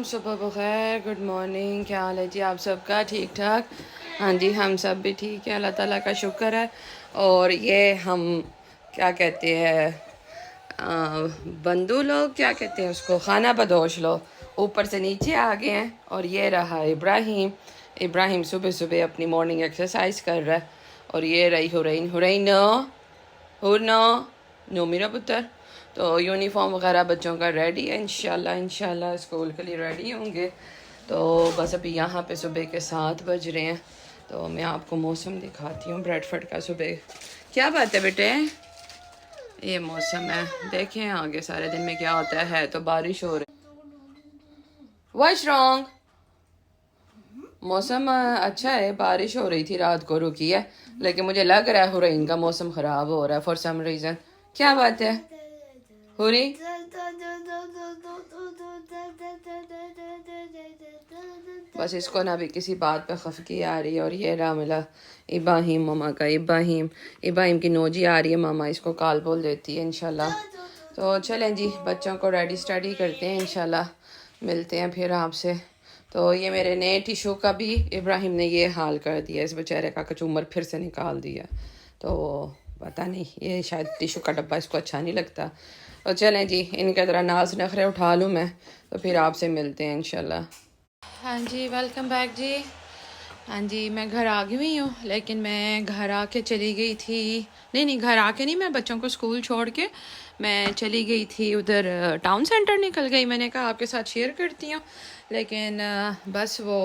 صبح بخیر. Good morning. کیا حال ہے جی آپ سب کا؟ ٹھیک ٹھاک؟ ہاں جی ہم سب بھی ٹھیک ہیں، اللہ تعالیٰ کا شکر ہے. اور یہ ہم کیا کہتے ہیں بندو لوگ کیا کہتے ہیں اس کو، خانہ بدوش لوگ اوپر سے نیچے آ گئے ہیں. اور یہ رہا ابراہیم صبح صبح اپنی مارننگ ایکسرسائز کر رہا ہے. اور یہ رہی ہرین نو میرا پتر. تو یونیفارم وغیرہ بچوں کا ریڈی ہے، انشاءاللہ اسکول کے لیے ریڈی ہوں گے. تو بس ابھی یہاں پہ صبح کے 7 بج رہے ہیں. تو میں آپ کو موسم دکھاتی ہوں بریڈ فورڈ کا صبح. کیا بات ہے بیٹے؟ یہ موسم ہے، دیکھیں آگے سارے دن میں کیا ہوتا ہے. تو بارش ہو رہی. What's wrong? موسم اچھا ہے، بارش ہو رہی تھی رات کو، رکی ہے. لیکن مجھے لگ رہا ہے ہرین کا موسم خراب ہو رہا ہے فار سم ریزن. کیا بات ہے ہوری؟ بس اس کو نا بھی کسی بات پہ خفگی آ رہی ہے. اور یہ رہا ملا ابراہیم ماما کا. ابراہیم کی نوجی آ رہی ہے، ماما اس کو کال بول دیتی ہے انشاءاللہ. تو چلیں جی بچوں کو ریڈی سٹڈی کرتے ہیں، انشاءاللہ ملتے ہیں پھر آپ سے. تو یہ میرے نئے ٹیشو کا بھی ابراہیم نے یہ حال کر دیا، اس بیچارے کا کچومر پھر سے نکال دیا. تو پتہ نہیں، یہ شاید ٹیشو کا ڈبہ اس کو اچھا نہیں لگتا. تو چلیں جی ان کے ذرا ناز نخرے اٹھا لوں میں، تو پھر آپ سے ملتے ہیں انشاءاللہ. ہاں جی ویلکم بیک جی. ہاں جی میں گھر آ گئی ہوئی ہوں، لیکن میں گھر آ کے چلی گئی تھی. نہیں گھر آ کے نہیں، میں بچوں کو اسکول چھوڑ کے میں چلی گئی تھی ادھر ٹاؤن سینٹر نکل گئی. میں نے کہا آپ کے ساتھ شیئر کرتی ہوں، لیکن بس وہ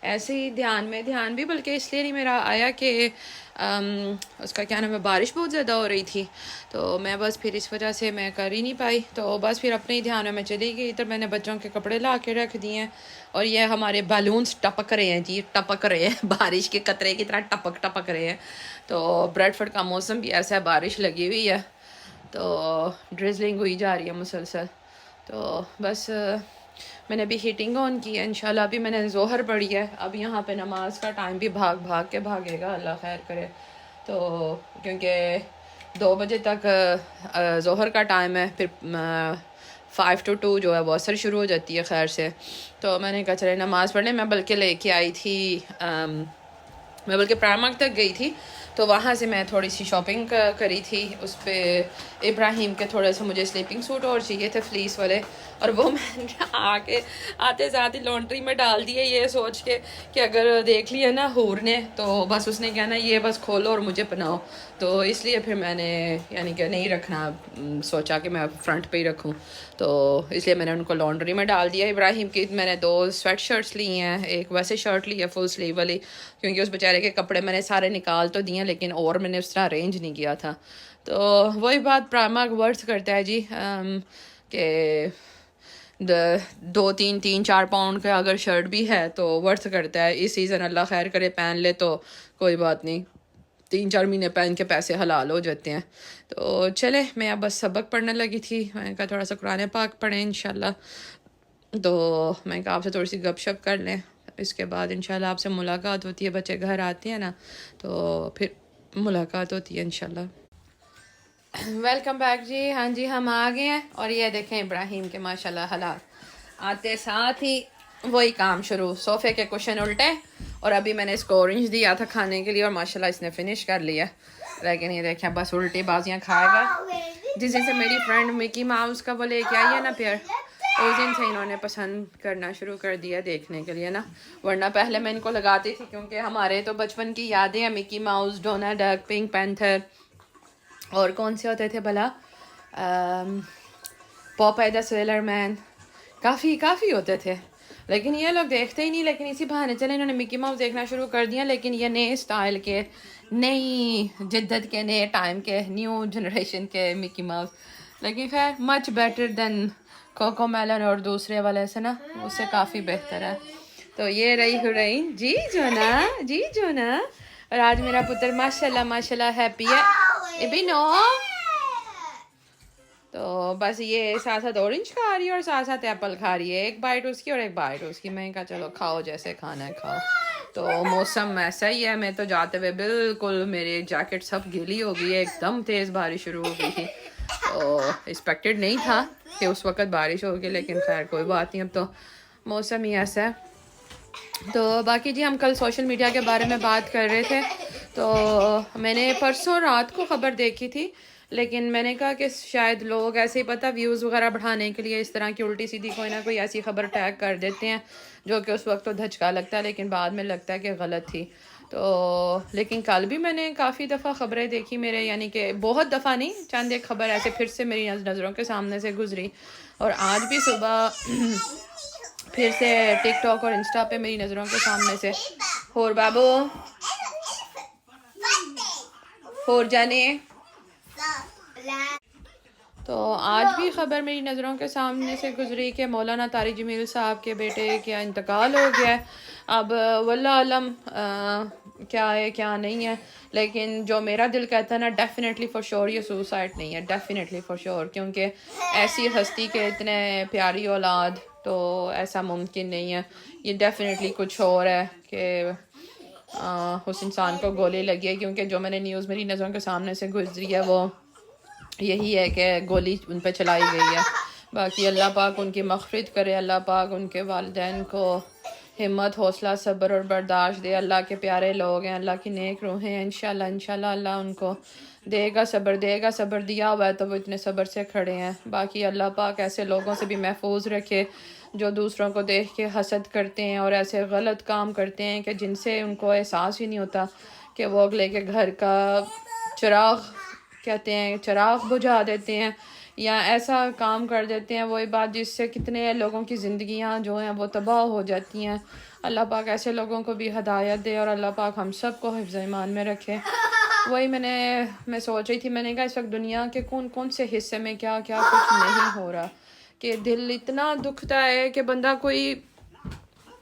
ایسے ہی دھیان بھی بلکہ اس لیے نہیں میرا آیا کہ اس کا کیا نام ہے، بارش بہت زیادہ ہو رہی تھی. تو میں بس پھر اس وجہ سے میں کر ہی نہیں پائی. تو بس پھر اپنے ہی دھیان میں چلی گئی. تو میں نے بچوں کے کپڑے لا کے رکھ دیے ہیں. اور یہ ہمارے بیلونس ٹپک رہے ہیں جی، ٹپک رہے ہیں بارش کے قطرے کی طرح ٹپک رہے ہیں. تو بریڈ فورڈ کا موسم بھی ایسا ہے، بارش لگی ہوئی ہے، تو ڈرزلنگ ہوئی جا رہی ہے مسلسل. تو بس میں نے ابھی ہیٹنگ آن کی ہے. انشاءاللہ ابھی میں نے ظہر پڑھی ہے. اب یہاں پہ نماز کا ٹائم بھی بھاگ کے بھاگے گا، اللہ خیر کرے. تو کیونکہ 2 بجے تک ظہر کا ٹائم ہے، پھر 5 to 2 جو ہے وہ اثر شروع ہو جاتی ہے خیر سے. تو میں نے کہا چلے نماز پڑھ لیں. میں بلکہ لے کے آئی تھی، میں بلکہ پرائمارک تک گئی تھی. تو وہاں سے میں تھوڑی سی شاپنگ کری تھی. اس پہ ابراہیم کے تھوڑے سے مجھے سلیپنگ سوٹ اور چاہیے تھے فلیس والے، اور وہ میں نے آتے ساتھ ہی لانڈری میں ڈال دیے، یہ سوچ کے کہ اگر دیکھ لیا نا حور نے تو بس اس نے کہنا یہ بس کھولو اور مجھے پہناؤ. تو اس لیے پھر میں نے یعنی کہ نہیں رکھنا، سوچا کہ میں فرنٹ پہ ہی رکھوں. تو اس لیے میں نے ان کو لانڈری میں ڈال دیا. ابراہیم کی میں نے 2 سویٹ شرٹس لی ہیں، ایک ویسے شرٹ لی ہے فل سلیو والی، کیونکہ اس بیچارے کے کپڑے میں نے سارے نکال تو دیے لیکن اور میں نے اس طرح ارینج نہیں کیا تھا. تو وہی بات پرائمارک ورتھ کرتا ہے جی، کہ 2-3-4 پاؤنڈ کا اگر شرٹ بھی ہے تو ورتھ کرتا ہے. اس سیزن اللہ خیر کرے پہن لے تو کوئی بات نہیں، 3-4 مہینے پہن کے پیسے حلال ہو جاتے ہیں. تو چلے میں اب بس سبق پڑھنے لگی تھی. میں نے کہا تھوڑا سا قرآن پاک پڑھیں انشاءاللہ. تو میں نے کہا آپ سے تھوڑی سی گپ شپ کر لیں، اس کے بعد انشاءاللہ آپ سے ملاقات ہوتی ہے. بچے گھر آتے ہیں نا تو پھر ملاقات ہوتی ہے انشاءاللہ. ویلکم بیک جی. ہاں جی ہم آ گئے ہیں. اور یہ دیکھیں ابراہیم کے ماشاءاللہ حالات، آتے ساتھ ہی وہی کام شروع، صوفے کے کشن الٹے. اور ابھی میں نے اس کو اورنج دیا تھا کھانے کے لیے اور ماشاءاللہ اس نے فنش کر لیا. لیکن یہ دیکھیں بس الٹی بازیاں کھائے گا. جس دن سے میری فرینڈ مکی ماؤس کا وہ لے کے آئی ہے نا پیئر، اس دن سے انہوں نے پسند کرنا شروع کر دیا دیکھنے کے لیے نا. ورنہ پہلے میں ان کو لگاتی تھی کیونکہ ہمارے تو بچپن کی یادیں ہیں، مکی ماؤس، ڈونلڈ ڈک، پنک پینتھر، اور کون سے ہوتے تھے بھلا، پاپائی دا سیلر مین، کافی ہوتے تھے. لیکن یہ لوگ دیکھتے ہی نہیں. لیکن اسی بہانے چلے انہوں نے مکی ماؤس دیکھنا شروع کر دیا. لیکن یہ نئے اسٹائل کے، نئی جدت کے، نئے ٹائم کے، نیو جنریشن کے مکی ماؤس. لیکن خیر much better than Cocomelon اور دوسرے والے سے نا، اس سے کافی بہتر ہے. تو یہ رہی ہرین جی جونا. اور آج میرا پتر ماشاءاللہ ہیپی ہے. ابھی نو. تو بس یہ ساتھ ساتھ اورنج کھا رہی ہے اور ساتھ ساتھ ایپل کھا رہی ہے. ایک بائٹ اس کی اور ایک بائٹ اس کی. میں نے کہا چلو کھاؤ جیسے کھانا ہے کھاؤ. تو موسم ایسا ہی ہے. میں تو جاتے ہوئے بالکل میرے جیکٹ سب گیلی ہو گئی ہے، ایک دم تیز بارش شروع ہو گئی تھی. تو ایکسپیکٹڈ نہیں تھا کہ اس وقت بارش ہوگی، لیکن خیر کوئی بات نہیں. اب تو موسم ہی ایسا ہے. تو باقی جی ہم کل سوشل میڈیا کے بارے میں بات کر رہے تھے. تو میں نے پرسوں رات کو خبر دیکھی تھی، لیکن میں نے کہا کہ شاید لوگ ایسے ہی پتہ ویوز وغیرہ بڑھانے کے لیے اس طرح کی الٹی سیدھی کوئی نہ کوئی ایسی خبر ٹیگ کر دیتے ہیں جو کہ اس وقت تو دھچکا لگتا ہے، لیکن بعد میں لگتا ہے کہ غلط تھی. تو لیکن کل بھی میں نے کافی دفعہ خبریں دیکھی میرے، یعنی کہ بہت دفعہ نہیں، چند ایک خبر ایسے پھر سے میری نظروں کے سامنے سے گزری. اور آج بھی صبح پھر سے ٹک ٹاک اور انسٹا پہ میری نظروں کے سامنے سے اور بابو اور جانے. تو آج بھی خبر میری نظروں کے سامنے سے گزری کہ مولانا طارق جمیل صاحب کے بیٹے کا انتقال ہو گیا ہے. اب واللہ علم کیا ہے کیا نہیں ہے، لیکن جو میرا دل کہتا ہے نا ڈیفینیٹلی فار شور یہ سوسائڈ نہیں ہے، ڈیفینیٹلی فار شور، کیونکہ ایسی ہستی کے اتنے پیاری اولاد تو ایسا ممکن نہیں ہے. یہ ڈیفینیٹلی کچھ اور ہے کہ اس انسان کو گولی لگی ہے، کیونکہ جو میں نے نیوز میری نظروں کے سامنے سے گزری ہے وہ یہی ہے کہ گولی ان پہ چلائی گئی ہے. باقی اللہ پاک ان کی مغفرت کرے، اللہ پاک ان کے والدین کو ہمت، حوصلہ، صبر اور برداشت دے. اللہ کے پیارے لوگ ہیں، اللہ کی نیک روحیں ہیں، انشاءاللہ اللہ ان کو دے گا صبر دیا ہوا ہے تو وہ اتنے صبر سے کھڑے ہیں. باقی اللہ پاک ایسے لوگوں سے بھی محفوظ رکھے جو دوسروں کو دیکھ کے حسد کرتے ہیں اور ایسے غلط کام کرتے ہیں کہ جن سے ان کو احساس ہی نہیں ہوتا کہ وہ اگلے کے گھر کا چراغ کہتے ہیں چراغ بجھا دیتے ہیں یا ایسا کام کر دیتے ہیں، وہی بات جس سے کتنے لوگوں کی زندگیاں جو ہیں وہ تباہ ہو جاتی ہیں. اللہ پاک ایسے لوگوں کو بھی ہدایت دے اور اللہ پاک ہم سب کو حفظ ایمان میں رکھے. وہی میں سوچ رہی تھی، میں نے کہا اس وقت دنیا کے کون سے حصے میں کیا کچھ نہیں ہو رہا کہ دل اتنا دکھتا ہے کہ بندہ کوئی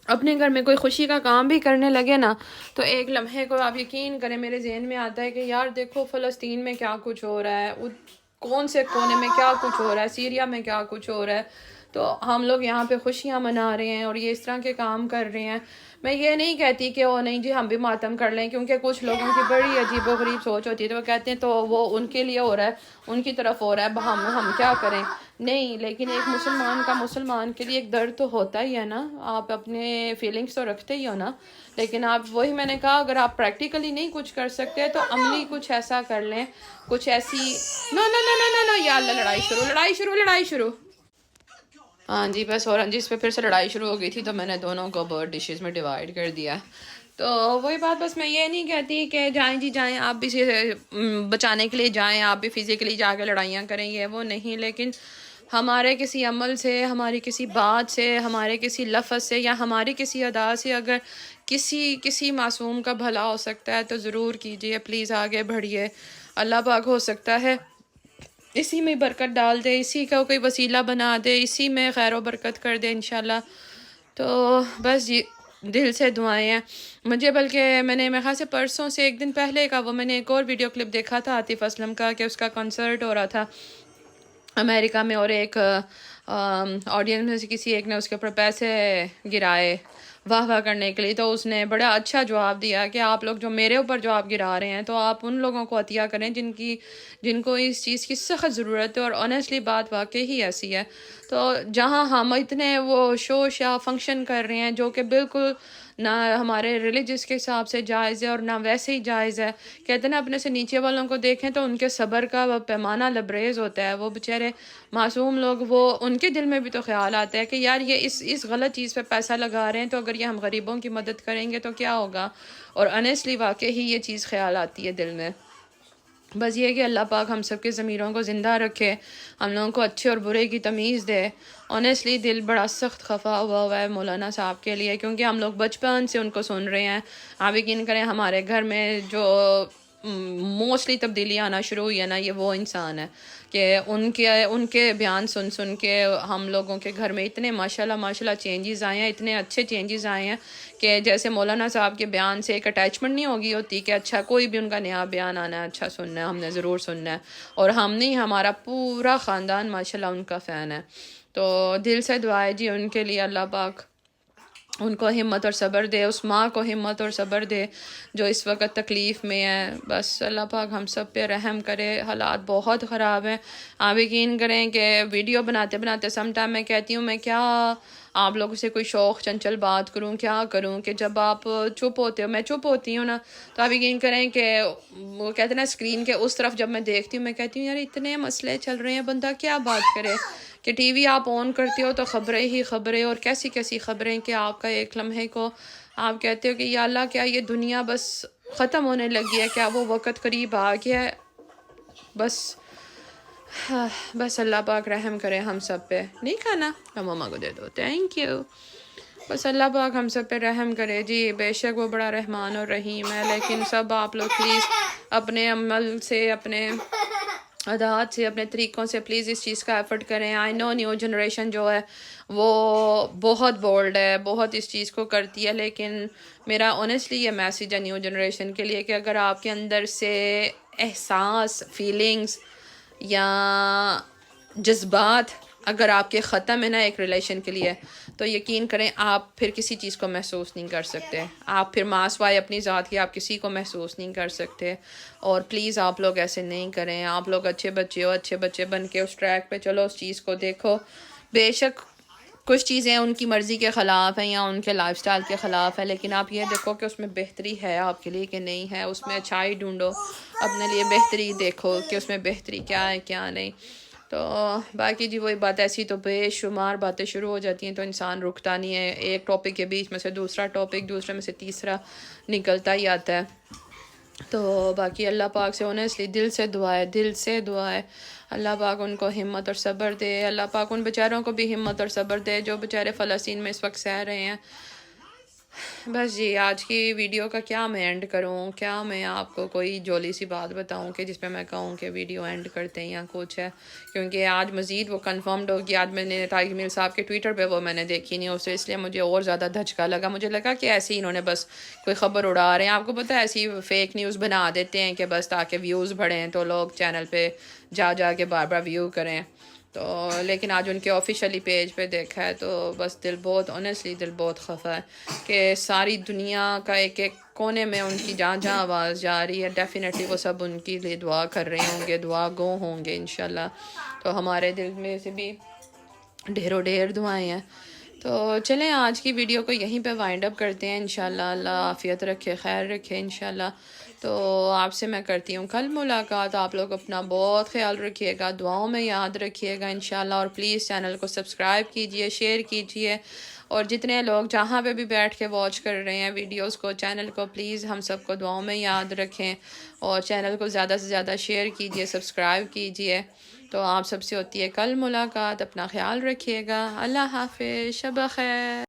اپنے گھر میں کوئی خوشی کا کام بھی کرنے لگے نا تو ایک لمحے کو آپ یقین کریں میرے ذہن میں آتا ہے کہ یار دیکھو فلسطین میں کیا کچھ ہو رہا ہے، کون سے کونے میں کیا کچھ ہو رہا ہے، سیریا میں کیا کچھ ہو رہا ہے، تو ہم لوگ یہاں پہ خوشیاں منا رہے ہیں اور یہ اس طرح کے کام کر رہے ہیں. میں یہ نہیں کہتی کہ وہ نہیں جی ہم بھی ماتم کر لیں، کیونکہ کچھ لوگوں کی بڑی عجیب و غریب سوچ ہوتی ہے تو وہ کہتے ہیں تو وہ ان کے لیے ہو رہا ہے، ان کی طرف ہو رہا ہے، ہم کیا کریں. نہیں، لیکن ایک مسلمان کے لیے ایک درد تو ہوتا ہی ہے نا، آپ اپنے فیلنگز تو رکھتے ہی ہو نا. لیکن آپ وہی میں نے کہا اگر آپ پریکٹیکلی نہیں کچھ کر سکتے تو عملی کچھ ایسا کر لیں، کچھ ایسی نو یا اللہ لڑائی شروع. ہاں جی بس، اور جس پہ پھر سے لڑائی شروع ہو گئی تھی تو میں نے دونوں کو برڈ ڈشز میں ڈیوائڈ کر دیا. تو وہی بات، بس میں یہ نہیں کہتی کہ جائیں جی جائیں آپ بھی بچانے کے لیے جائیں، آپ بھی فزیکلی جا کے لڑائیاں کریں، یہ وہ نہیں، لیکن ہمارے کسی عمل سے، ہماری کسی بات سے، ہمارے کسی لفظ سے یا ہماری کسی ادا سے اگر کسی معصوم کا بھلا ہو سکتا ہے تو ضرور کیجیے، پلیز آگے بڑھیے. اللہ پاک ہو سکتا ہے اسی میں برکت ڈال دے، اسی کا کوئی وسیلہ بنا دے، اسی میں خیر و برکت کر دے انشاءاللہ. تو بس جی دل سے دعائیں ہیں مجھے. بلکہ میں نے میرے خیال سے پرسوں سے ایک دن پہلے کا وہ میں نے ایک اور ویڈیو کلپ دیکھا تھا عاطف اسلم کا کہ اس کا کنسرٹ ہو رہا تھا امریکہ میں، اور ایک آڈینس میں سے کسی ایک نے اس کے اوپر پیسے گرائے واہ کرنے کے لیے، تو اس نے بڑا اچھا جواب دیا کہ آپ لوگ جو میرے اوپر جواب گرا رہے ہیں تو آپ ان لوگوں کو عطیہ کریں جن کو اس چیز کی سخت ضرورت ہے. اور آنیسٹلی بات واقعی ہی ایسی ہے. تو جہاں ہم اتنے وہ شوش یا فنکشن کر رہے ہیں جو کہ بالکل نہ ہمارے ریلیجس کے حساب سے جائز ہے اور نہ ویسے ہی جائز ہے، کہتے ہیں نا اپنے سے نیچے والوں کو دیکھیں تو ان کے صبر کا پیمانہ لبریز ہوتا ہے. وہ بیچارے معصوم لوگ، وہ ان کے دل میں بھی تو خیال آتا ہے کہ یار یہ اس غلط چیز پہ پیسہ لگا رہے ہیں تو اگر یہ ہم غریبوں کی مدد کریں گے تو کیا ہوگا. اور آنیسٹلی واقعی ہی یہ چیز خیال آتی ہے دل میں. بس یہ کہ اللہ پاک ہم سب کے ضمیروں کو زندہ رکھے، ہم لوگوں کو اچھے اور برے کی تمیز دے. آنیسٹلی دل بڑا سخت خفا ہوا ہے مولانا صاحب کے لیے، کیونکہ ہم لوگ بچپن سے ان کو سن رہے ہیں. آپ یقین کریں ہمارے گھر میں جو موسٹلی تبدیلی آنا شروع ہوئی ہے نا، یہ وہ انسان ہے کہ ان کے بیان سن کے ہم لوگوں کے گھر میں اتنے ماشاءاللہ چینجز آئے ہیں، اتنے اچھے چینجز آئے ہیں کہ جیسے مولانا صاحب کے بیان سے ایک اٹیچمنٹ نہیں ہوگی ہوتی کہ اچھا کوئی بھی ان کا نیا بیان آنا ہے اچھا سننا ہے، ہم نے ضرور سننا ہے. اور ہم نہیں، ہمارا پورا خاندان ماشاءاللہ ان کا فین ہے. تو دل سے دعائیں جی ان کے لیے، اللہ پاک ان کو ہمت اور صبر دے، اس ماں کو ہمت اور صبر دے جو اس وقت تکلیف میں ہے. بس اللہ پاک ہم سب پہ رحم کرے. حالات بہت خراب ہیں. آپ یقین کریں کہ ویڈیو بناتے سم ٹائم میں کہتی ہوں میں کیا آپ لوگوں سے کوئی شوق چنچل بات کروں کیا کروں کہ جب آپ چپ ہوتے ہو، میں چپ ہوتی ہوں نا، تو آپ یقین کریں کہ وہ کہتے ہیں نا اسکرین کے اس طرف جب میں دیکھتی ہوں میں کہتی ہوں یار اتنے مسئلے چل رہے ہیں، بندہ کیا بات کرے، کہ ٹی وی آپ آن کرتے ہو تو خبریں ہی خبریں، اور کیسی کیسی خبریں کہ آپ کا ایک لمحے کو آپ کہتے ہو کہ یا اللہ کیا یہ دنیا بس ختم ہونے لگی ہے، کیا وہ وقت قریب آ گیا ہے، بس اللہ پاک رحم کرے ہم سب پہ. نہیں کھانا تو ماما کو دے دو، تھینک یو. بس اللہ پاک ہم سب پہ رحم کرے. جی بے شک وہ بڑا رحمان اور رحیم ہے، لیکن سب آپ لوگ پلیز اپنے عمل سے، اپنے عادات سے، اپنے طریقوں سے پلیز اس چیز کا ایفرٹ کریں. آئی نو نیو جنریشن جو ہے وہ بہت بولڈ ہے، بہت اس چیز کو کرتی ہے، لیکن میرا آنیسٹلی یہ میسیج ہے نیو جنریشن کے لیے کہ اگر آپ کے اندر سے احساس، فیلنگز یا جذبات اگر آپ کے ختم ہے نا ایک ریلیشن کے لیے، تو یقین کریں آپ پھر کسی چیز کو محسوس نہیں کر سکتے. آپ پھر ماسوائے اپنی ذات کی آپ کسی کو محسوس نہیں کر سکتے. اور پلیز آپ لوگ ایسے نہیں کریں. آپ لوگ اچھے بچے ہو، اچھے بچے بن کے اس ٹریک پہ چلو، اس چیز کو دیکھو. بے شک کچھ چیزیں ان کی مرضی کے خلاف ہیں یا ان کے لائف سٹائل کے خلاف ہے، لیکن آپ یہ دیکھو کہ اس میں بہتری ہے آپ کے لیے کہ نہیں ہے، اس میں اچھائی ڈھونڈو، اپنے لیے بہتری دیکھو کہ اس میں بہتری کیا ہے کیا نہیں. تو باقی جی وہی بات، ایسی تو بے شمار باتیں شروع ہو جاتی ہیں تو انسان رکتا نہیں ہے. ایک ٹاپک کے بیچ میں سے دوسرا ٹاپک، دوسرے میں سے تیسرا نکلتا ہی آتا ہے. تو باقی اللہ پاک سے آنیسٹلی دل سے دعا ہے، دل سے دعا ہے اللہ پاک ان کو ہمت اور صبر دے. اللہ پاک ان بیچاروں کو بھی ہمت اور صبر دے جو بیچارے فلسطین میں اس وقت سہ رہے ہیں. بس جی آج کی ویڈیو کا کیا میں اینڈ کروں، کیا میں آپ کو کوئی جولی سی بات بتاؤں کہ جس پہ میں کہوں کہ ویڈیو اینڈ کرتے ہیں یا کچھ ہے، کیونکہ آج مزید وہ کنفرمڈ ہوگی. آج میں نے طارق جمیل صاحب کے ٹویٹر پہ وہ میں نے دیکھی نہیں اسے، اس لیے مجھے اور زیادہ دھچکا لگا. مجھے لگا کہ ایسے ہی انہوں نے بس کوئی خبر اڑا رہے ہیں. آپ کو پتہ ہے ایسی فیک نیوز بنا دیتے ہیں کہ بس تاکہ ویوز بڑھیں تو لوگ چینل پہ جا کے بار بار ویو کریں. تو لیکن آج ان کے آفیشیلی پیج پہ دیکھا ہے تو بس دل بہت آنیسٹلی دل بہت خفا ہے کہ ساری دنیا کا ایک ایک کونے میں ان کی جہاں جہاں آواز جا رہی ہے. ڈیفینیٹلی وہ سب ان کے لیے دعا کر رہے ہوں گے، دعا گو ہوں گے انشاءاللہ. تو ہمارے دل میں سے بھی ڈھیروں ڈھیر دعائیں ہیں. تو چلیں آج کی ویڈیو کو یہیں پہ وائنڈ اپ کرتے ہیں انشاءاللہ. اللہ عافیت رکھے، خیر رکھے انشاءاللہ. تو آپ سے میں کرتی ہوں کل ملاقات. آپ لوگ اپنا بہت خیال رکھیے گا، دعاؤں میں یاد رکھیے گا انشاءاللہ. اور پلیز چینل کو سبسکرائب کیجئے، شیئر کیجئے، اور جتنے لوگ جہاں پہ بھی بیٹھ کے واچ کر رہے ہیں ویڈیوز کو، چینل کو پلیز ہم سب کو دعاؤں میں یاد رکھیں، اور چینل کو زیادہ سے زیادہ شیئر کیجئے، سبسکرائب کیجئے. تو آپ سب سے ہوتی ہے کل ملاقات. اپنا خیال رکھیے گا. اللہ حافظ، شب خیر.